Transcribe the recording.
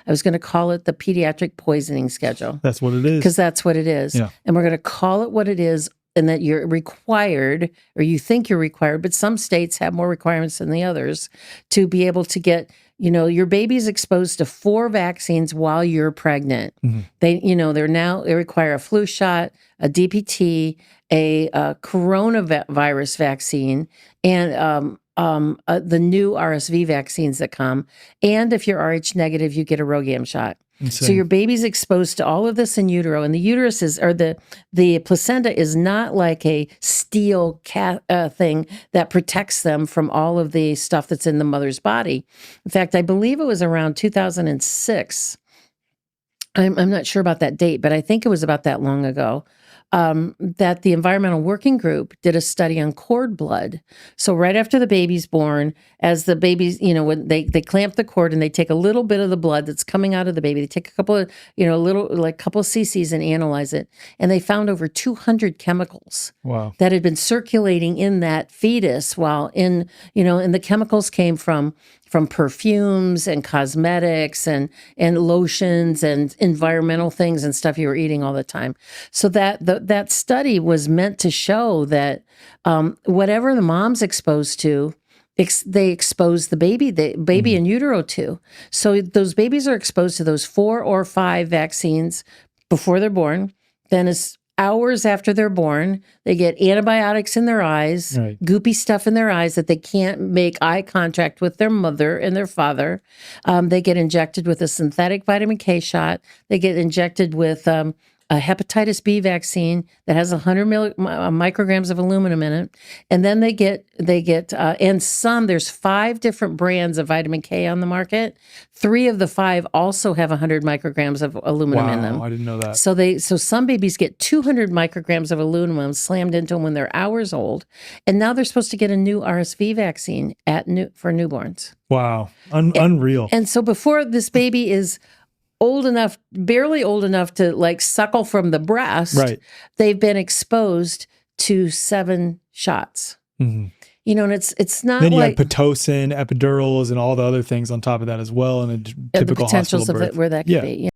I was going to call it the pediatric poisoning schedule. That's what it is. Because that's what it is. Yeah. And we're going to call it what it is, and that you're required, or you think you're required, but some states have more requirements than the others, to be able to get, your baby's exposed to 4 vaccines while you're pregnant. Mm-hmm. They require a flu shot, a DPT, a coronavirus vaccine, and the new RSV vaccines that come. And if you're Rh negative, you get a RhoGAM shot. Insane. So your baby's exposed to all of this in utero, and the uterus the placenta is not like a steel thing that protects them from all of the stuff that's in the mother's body. In fact, I believe it was around 2006. I'm not sure about that date, but I think it was about that long ago. That the Environmental Working Group did a study on cord blood. So right after the baby's born, as the baby's, when they clamp the cord and they take a little bit of the blood that's coming out of the baby, they take a couple of, couple of cc's and analyze it. And they found over 200 chemicals that had been circulating in that fetus while and the chemicals came from perfumes and cosmetics and lotions and environmental things and stuff you were eating all the time. So that study was meant to show that whatever the mom's exposed to, they expose the baby in utero to. So those babies are exposed to those 4 or 5 vaccines before they're born. Then as hours after they're born, they get antibiotics in their eyes, goopy stuff in their eyes that they can't make eye contact with their mother and their father. They get injected with a synthetic vitamin K shot. They get injected with a hepatitis B vaccine that has 100 micrograms of aluminum in it. And then they get and there's 5 different brands of vitamin K on the market. 3 of the 5 also have 100 micrograms of aluminum in them. I didn't know that. So some babies get 200 micrograms of aluminum slammed into them when they're hours old. And now they're supposed to get a new RSV vaccine for newborns. Wow. Unreal. And so before this baby is barely old enough to suckle from the breast, they've been exposed to 7 shots. Mm-hmm. And it's not then you have Pitocin, epidurals, and all the other things on top of that as well, and a typical the potentials hospital birth. of it where that could be. Yeah.